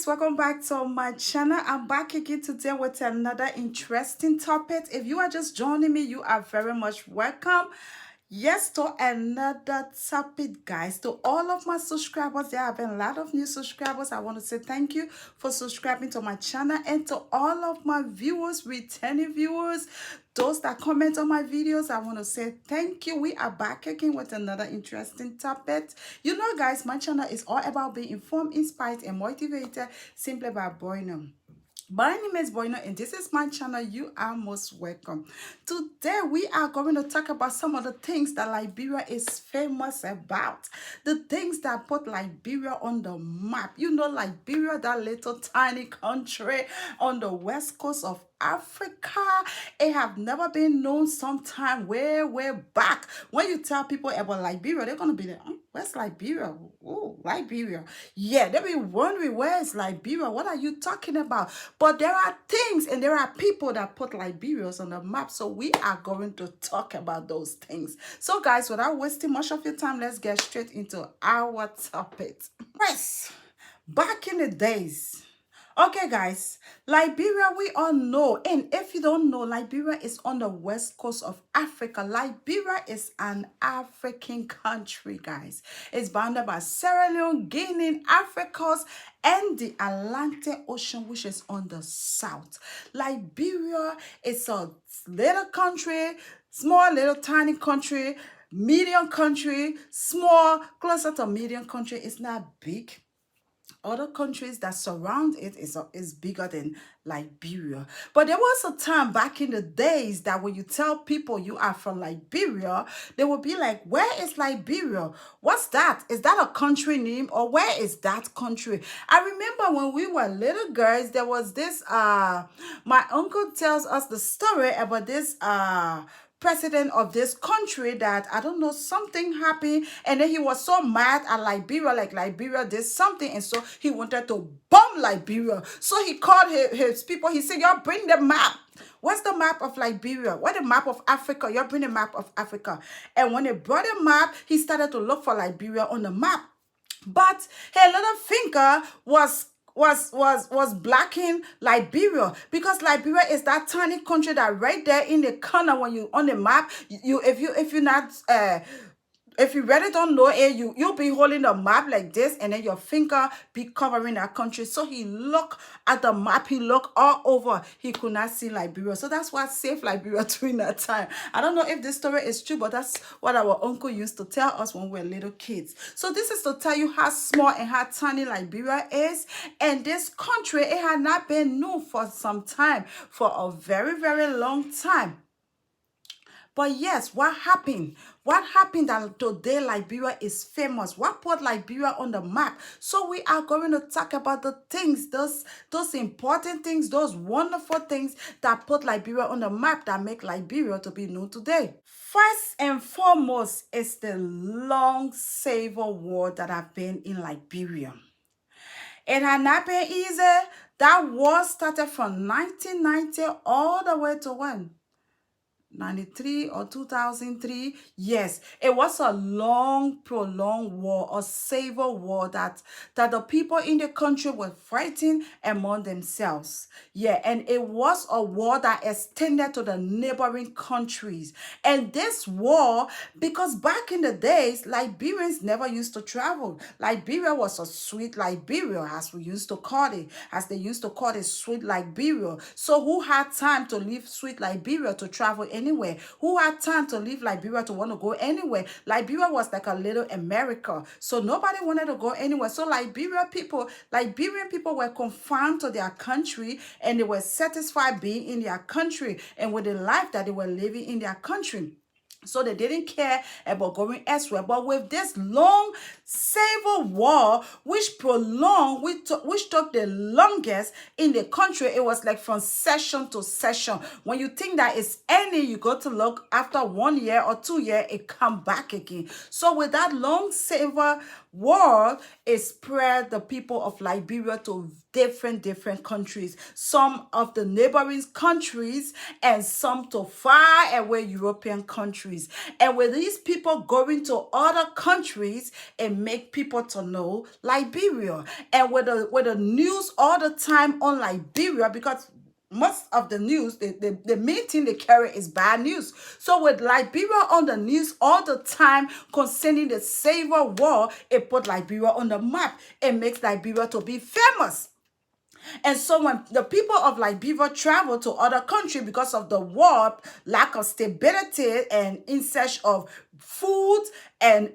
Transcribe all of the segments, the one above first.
Guys, welcome back to my channel. I'm back again today with another interesting topic. If you are just joining me, you are very much welcome. Yes, to another topic, guys. To all of my subscribers, there have been a lot of new subscribers. I want to say thank you for subscribing to my channel, and to all of my viewers, returning viewers, those that comment on my videos, I want to say thank you. We are back again with another interesting topic. You know, guys, my channel is all about being informed, inspired, and motivated simply by boredom. My name is Boyno, and this is my channel. You are most welcome. Today we are going to talk about some of the things that Liberia is famous about. The things that put Liberia on the map. You know, Liberia, that little tiny country on the west coast of Africa. It have never been known sometime way back. When you tell people about Liberia, they're going to be like, where's Liberia? Oh, Liberia. Yeah, they'll be wondering, where is Liberia? What are you talking about? But there are things and there are people that put Liberia on the map. So we are going to talk about those things. So guys, without wasting much of your time, let's get straight into our topic. Yes, back in the days. Okay, guys, Liberia, we all know, and if you don't know, Liberia is on the west coast of Africa. Liberia is an African country, guys. It's bounded by Sierra Leone, Guinea, Africa's, and the Atlantic Ocean, which is on the south. Liberia is a little country, small, little, tiny country, medium country, small, closer to medium country. It's not big. Other countries that surround it is bigger than Liberia. But there was a time back in the days that when you tell people you are from Liberia, they will be like, where is Liberia? What's that? Is that a country name, or where is that country? I remember when we were little girls, there was this, my uncle tells us the story about this, president of this country, that I don't know, something happened, and then he was so mad at Liberia, like Liberia did something, and so he wanted to bomb Liberia. So he called his people. He said, y'all bring the map. What's the map of Liberia? What the map of Africa? Y'all bring the map of Africa. And when they brought the map, he started to look for Liberia on the map. But her little finger was blocking Liberia, because Liberia is that tiny country that right there in the corner. When you on the map, if you're not if you really don't know it, you'll be holding the map like this, and then your finger be covering that country. So he looked at the map, he looked all over, he could not see Liberia. So that's what saved Liberia during that time. I don't know if this story is true, but that's what our uncle used to tell us when we were little kids. So this is to tell you how small and how tiny Liberia is. And this country, it had not been known for some time, for a very long time. But yes, what happened? What happened that today Liberia is famous? What put Liberia on the map? So we are going to talk about the things, those important things, those wonderful things that put Liberia on the map, that make Liberia to be known today. First and foremost is the long civil war that have been in Liberia. It had not been easy. That war started from 1990 all the way to when? 93 or 2003. Yes, it was a long, prolonged war, a civil war that the people in the country were fighting among themselves. Yeah, and it was a war that extended to the neighboring countries. And this war, because back in the days, Liberians never used to travel. Liberia was a sweet Liberia, as we used to call it, as they used to call it, sweet Liberia. So who had time to leave sweet Liberia to travel anywhere? Who had time to leave Liberia to want to go anywhere? Liberia was like a little America. So nobody wanted to go anywhere. So Liberian people were confined to their country, and they were satisfied being in their country and with the life that they were living in their country. So they didn't care about going elsewhere. But with this long civil war, which prolonged, which took the longest in the country, it was like from session to session. When you think that it's ending, you go to look after 1 year or 2 years, it come back again. So with that long civil war, it spread the people of Liberia to different countries, some of the neighboring countries, and some to far away European countries. And with these people going to other countries, it and make people to know Liberia. And with the news all the time on Liberia, because most of the news, the main thing they carry is bad news. So with Liberia on the news all the time concerning the Civil War, it put Liberia on the map. It makes Liberia to be famous. And so when the people of Liberia travel to other countries because of the war, lack of stability, and in search of food and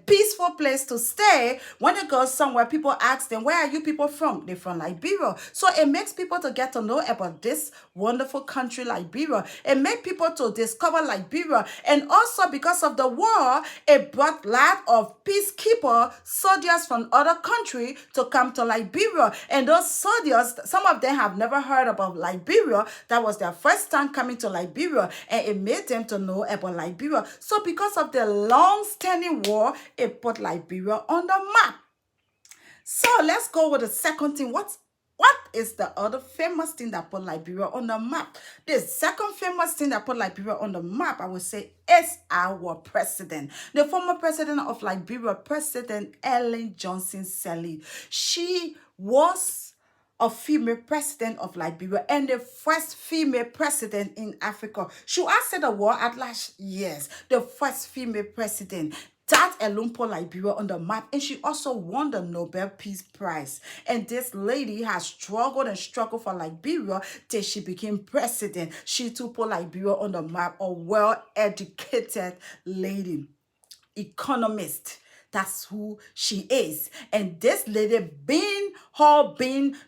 peaceful place to stay, when they go somewhere, people ask them, where are you people from? They're from Liberia. So it makes people to get to know about this wonderful country, Liberia. It makes people to discover Liberia. And also because of the war, it brought a lot of peacekeeper soldiers from other countries to come to Liberia. And those soldiers, some of them have never heard about Liberia. That was their first time coming to Liberia, and it made them to know about Liberia. So because of the long-standing war, it put Liberia on the map. So let's go with the second thing. What is the other famous thing that put Liberia on the map? The second famous thing that put Liberia on the map, I would say, is our president. The former president of Liberia, President Ellen Johnson Sirleaf. She was a female president of Liberia and the first female president in Africa. Should I say the word at last? Yes, the first female president. That alone put Liberia on the map, and she also won the Nobel Peace Prize. And this lady has struggled and struggled for Liberia till she became president. She too put Liberia on the map, a well-educated lady, economist. That's who she is. And this lady, being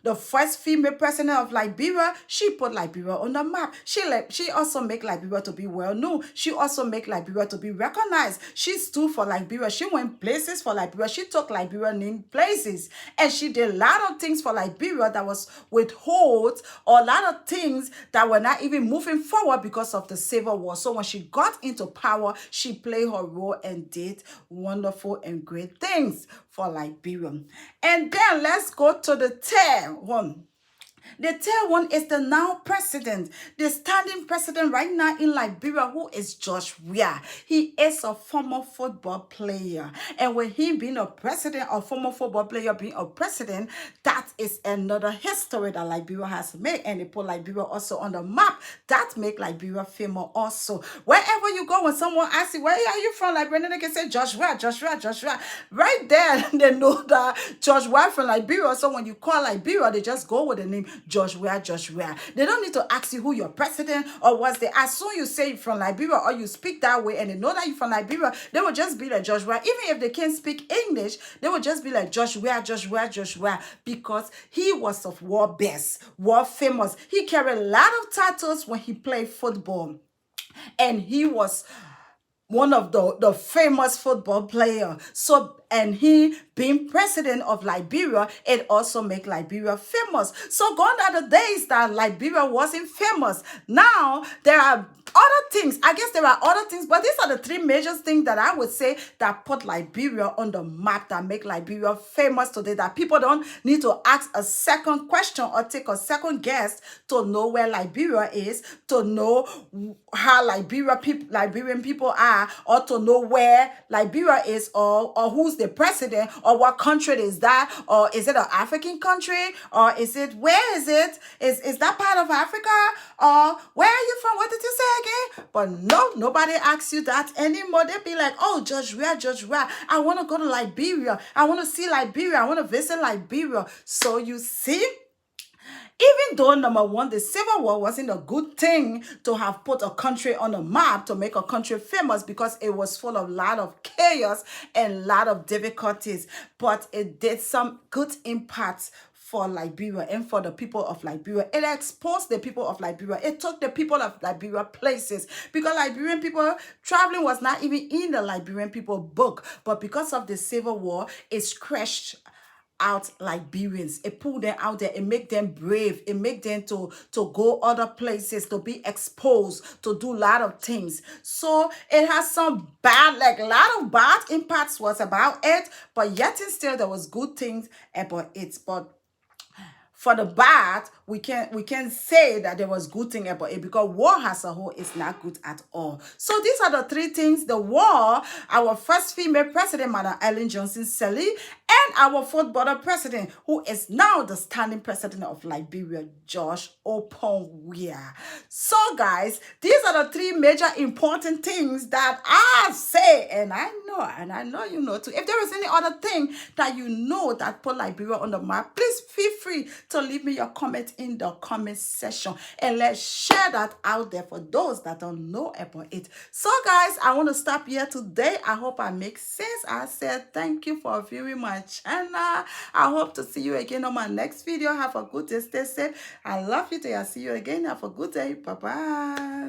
the first female president of Liberia, she put Liberia on the map. She also make Liberia to be well known. She also make Liberia to be recognized. She stood for Liberia. She went places for Liberia. She took Liberia named places. And she did a lot of things for Liberia that was withhold, or a lot of things that were not even moving forward because of the Civil War. So when she got into power, she played her role and did wonderful and great things for Liberia. And then let's go to the third one. The third one is the now president, the standing president right now in Liberia, who is George Weah. He is a former football player. And with him being a president, a former football player being a president, that is another history that Liberia has made. And they put Liberia also on the map. That make Liberia famous also. Wherever you go, when someone asks you, where are you from, Liberia, they can say George Weah, George Weah, George Weah. Right there, they know that George Weah from Liberia. So when you call Liberia, they just go with the name George Weah, George Weah. They don't need to ask you who your president or what's the. As soon you say you're from Liberia or you speak that way and they know that you're from Liberia, they will just be like George Weah. Even if they can't speak English, they will just be like George Weah, George Weah, George Weah, because he was of world best, world famous. He carried a lot of titles when he played football, and he was one of the famous football player. So, and he being president of Liberia, it also make Liberia famous. So gone are the days that Liberia wasn't famous. Now there are other things. I guess there are other things, but these are the three major things that I would say that put Liberia on the map, that make Liberia famous today, that people don't need to ask a second question or take a second guess to know where Liberia is, to know how Liberian people are, or to know where Liberia is, or who's the president, or what country is that, or is it an African country, or is it, where is it? Is that part of Africa? Or where are you from? What did you say again? But no, nobody asks you that anymore. They be like, oh, George Weah, George Weah, I want to go to Liberia. I want to see Liberia. I want to visit Liberia. So you see, even though, number one, the Civil War wasn't a good thing to have put a country on a map, to make a country famous, because it was full of a lot of chaos and a lot of difficulties, but it did some good impacts for Liberia and for the people of Liberia. It exposed the people of Liberia. It took the people of Liberia places, because Liberian people, traveling was not even in the Liberian people book, but because of the Civil War, it crashed out Liberians. It pulled them out there. It make them brave. It make them to go other places, to be exposed, to do a lot of things. So it has some bad, like a lot of bad impacts was about it, but yet and still there was good things about it. But for the bad, we can say that there was good thing about it, because war as a whole is not good at all. So these are the three things: the war, our first female president, Madam Ellen Johnson Sirleaf, and our fourth brother president, who is now the standing president of Liberia, George Oponwia. So guys, these are the three major important things that I say, and I know you know too. If there is any other thing that you know that put Liberia on the map, please feel free to leave me your comment in the comment section, and let's share that out there for those that don't know about it. So guys, I want to stop here today. I hope I make sense. I said thank you for viewing my channel. I hope to see you again on my next video. Have a good day. Stay safe. I love you till I see you again. Have a good day. Bye bye.